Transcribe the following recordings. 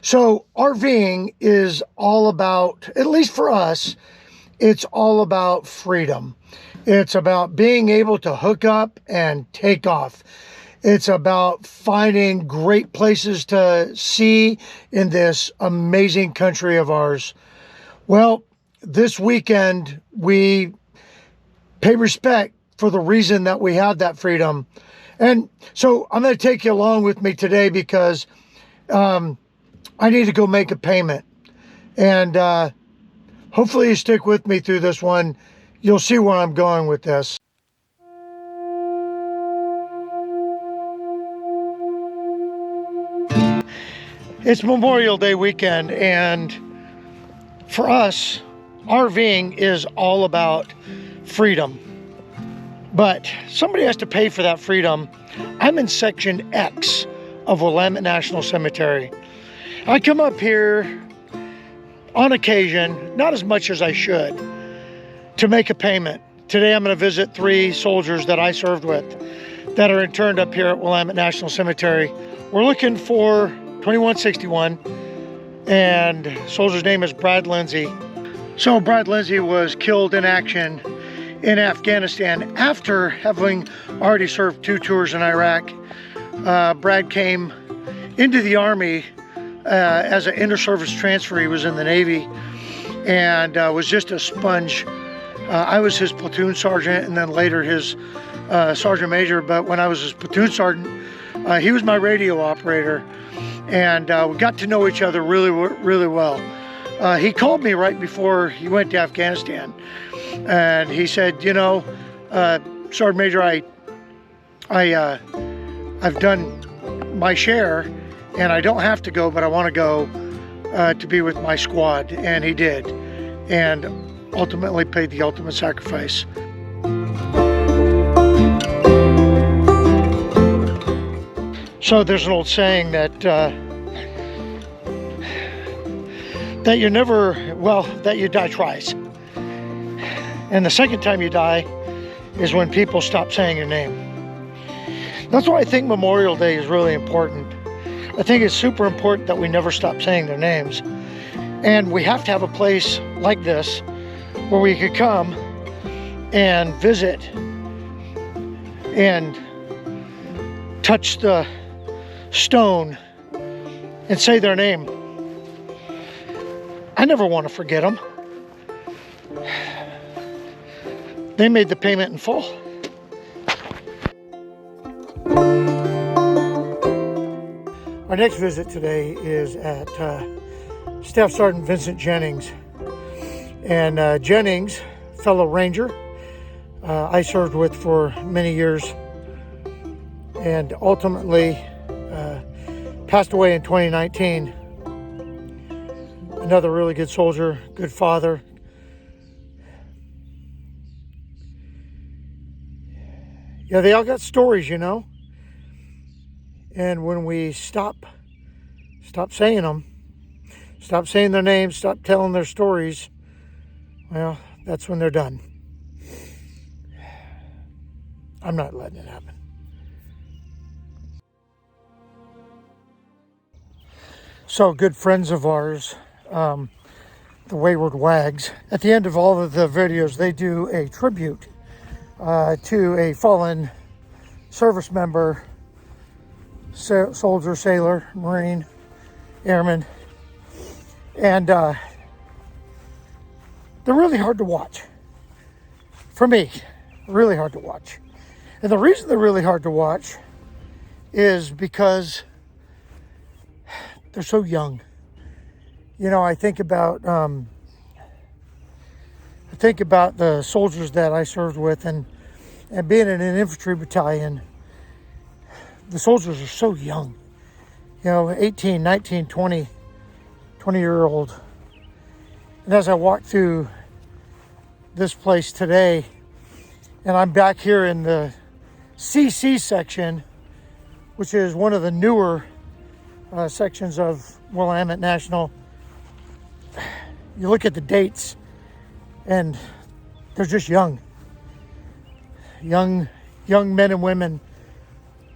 So RVing is all about, at least for us, it's all about freedom. It's about being able to hook up and take off. It's about finding great places to see in this amazing country of ours. Well, this weekend we pay respect for the reason that we have that freedom. And so I'm going to take you along with me today because I need to go make a payment. And hopefully you stick with me through this one. You'll see where I'm going with this. It's Memorial Day weekend, and for us, RVing is all about freedom. But somebody has to pay for that freedom. I'm in Section X of Willamette National Cemetery. I come up here on occasion, not as much as I should, to make a payment. Today I'm going to visit 3 soldiers that I served with that are interned up here at Willamette National Cemetery. We're looking for 2161, and soldier's name is Brad Lindsay. So Brad Lindsay was killed in action in Afghanistan after having already served 2 tours in Iraq. Brad came into the Army as an inter-service transfer. He was in the Navy and was just a sponge. I was his platoon sergeant and then later his sergeant major, but when I was his platoon sergeant, he was my radio operator, and we got to know each other really well. He called me right before he went to Afghanistan, and he said, you know, Sergeant Major, I've done my share and I don't have to go, but I want to go to be with my squad. And he did, and ultimately paid the ultimate sacrifice. So there's an old saying that that you die twice. And the second time you die is when people stop saying your name. That's why I think Memorial Day is really important. I think it's super important that we never stop saying their names. And we have to have a place like this where we could come and visit and touch the stone and say their name. I never want to forget them. They made the payment in full. Our next visit today is at Staff Sergeant Vincent Jennings. And Jennings, fellow Ranger, I served with for many years, and ultimately passed away in 2019. Another really good soldier, good father. Yeah, they all got stories, you know. And when we stop saying them, stop saying their names, stop telling their stories, well, that's when they're done. I'm not letting it happen. So good friends of ours, the Wayward Wags, at the end of all of the videos, they do a tribute to a fallen service member, soldier, sailor, Marine, airman, and they're really hard to watch. For me, really hard to watch. And the reason they're really hard to watch is because they're so young. You know, I think about the soldiers that I served with, and being in an infantry battalion, the soldiers are so young. You know, 18, 19, 20-year-old. And as I walk through this place today, and I'm back here in the CC section, which is one of the newer sections of Willamette National. You look at the dates, and they're just young men and women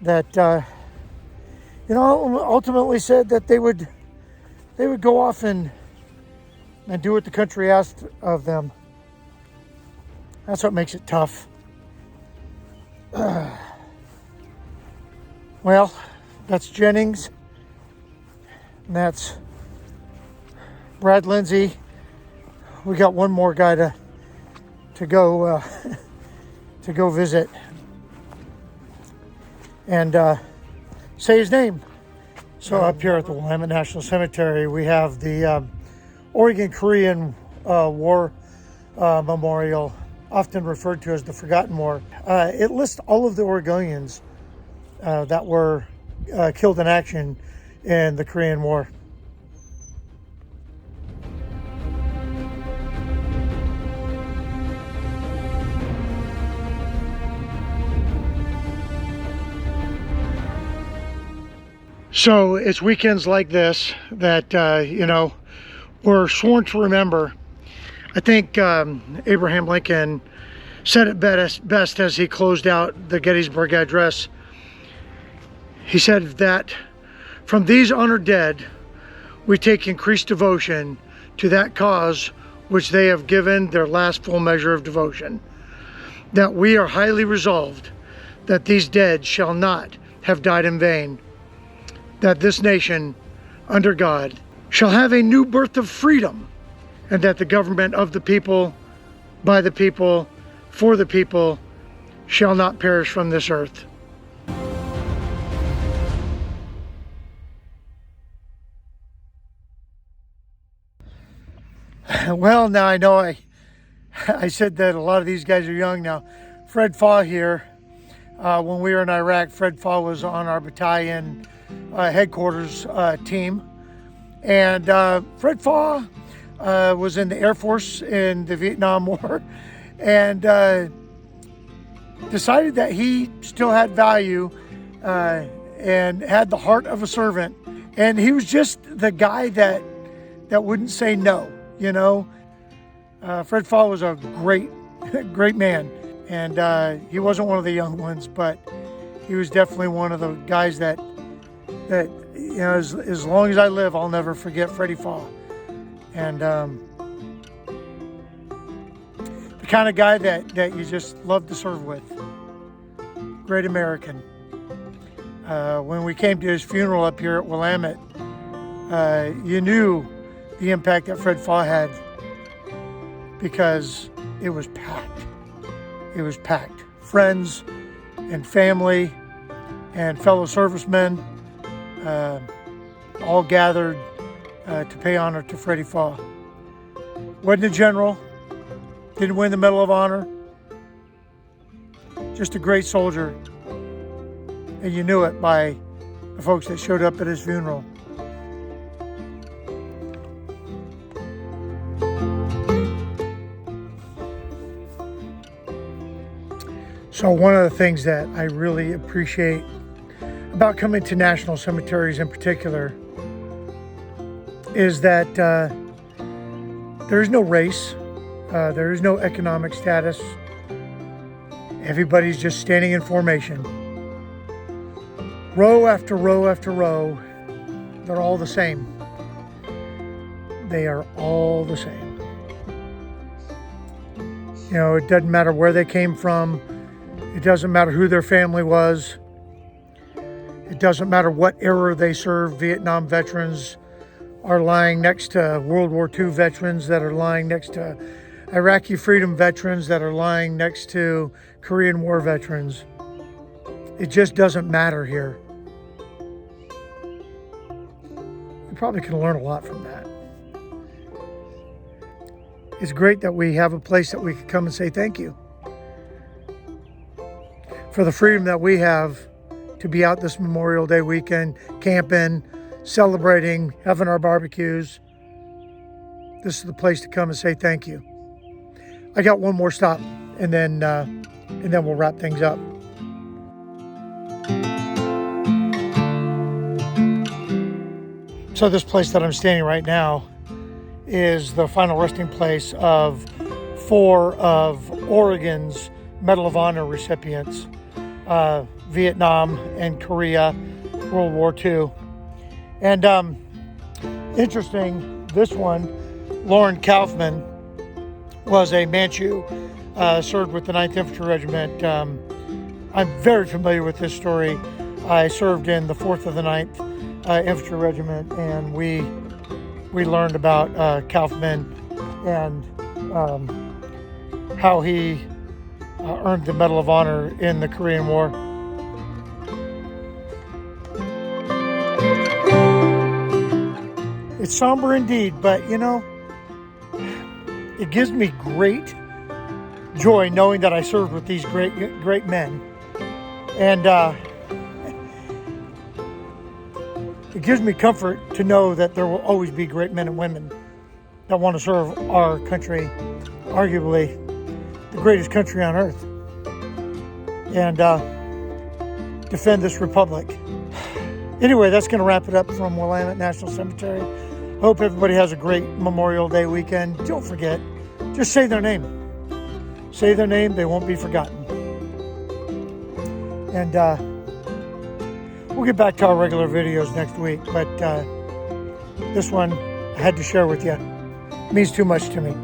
that ultimately said that they would they would go off and do what the country asked of them. That's what makes it tough. Well, that's Jennings. And that's Brad Lindsay. We got one more guy to go to go visit and say his name. So up here at the Willamette National Cemetery, we have the Oregon-Korean War Memorial, often referred to as the Forgotten War. It lists all of the Oregonians that were killed in action in the Korean War. So it's weekends like this that, we're sworn to remember. I think Abraham Lincoln said it best as he closed out the Gettysburg Address. He said that from these honored dead, we take increased devotion to that cause which they have given their last full measure of devotion. That we are highly resolved that these dead shall not have died in vain. That this nation, under God, shall have a new birth of freedom, and that the government of the people, by the people, for the people, shall not perish from this earth. Well, now I know I said that a lot of these guys are young now. Fred Faw here, when we were in Iraq, Fred Faw was on our battalion headquarters team. And Fred Faw was in the Air Force in the Vietnam War and decided that he still had value and had the heart of a servant. And he was just the guy that wouldn't say no, Fred Faw was a great man. And he wasn't one of the young ones, but he was definitely one of the guys that as long as I live, I'll never forget Freddie Faw. And the kind of guy that you just love to serve with. Great American. When we came to his funeral up here at Willamette, you knew the impact that Fred Faw had because it was packed. It was packed. Friends and family and fellow servicemen all gathered to pay honor to Freddie Faw. Wasn't a general, didn't win the Medal of Honor, just a great soldier. And you knew it by the folks that showed up at his funeral. So one of the things that I really appreciate about coming to national cemeteries in particular is that there is no race, there is no economic status. Everybody's just standing in formation. Row after row after row, they're all the same. They are all the same. It doesn't matter where they came from. It doesn't matter who their family was. It doesn't matter what era they served. Vietnam veterans are lying next to World War II veterans that are lying next to Iraqi freedom veterans that are lying next to Korean War veterans. It just doesn't matter here. You probably can learn a lot from that. It's great that we have a place that we can come and say thank you for the freedom that we have to be out this Memorial Day weekend, camping, celebrating, having our barbecues. This is the place to come and say thank you. I got one more stop, and then we'll wrap things up. So this place that I'm standing right now is the final resting place of 4 of Oregon's Medal of Honor recipients, Vietnam and Korea, World War II. And Interesting, this one, Lauren Kaufman, was a Manchu, served with the 9th Infantry Regiment. I'm very familiar with this story. I served in the 4th of the 9th Infantry Regiment, and we learned about Kaufman and how he earned the Medal of Honor in the Korean War. It's somber indeed, but you know, it gives me great joy knowing that I served with these great men. And it gives me comfort to know that there will always be great men and women that want to serve our country, arguably the greatest country on earth, and defend this republic. Anyway, that's going to wrap it up from Willamette National Cemetery. Hope everybody has a great Memorial Day weekend. Don't forget, just say their name. Say their name, they won't be forgotten. And we'll get back to our regular videos next week, but this one I had to share with you. It means too much to me.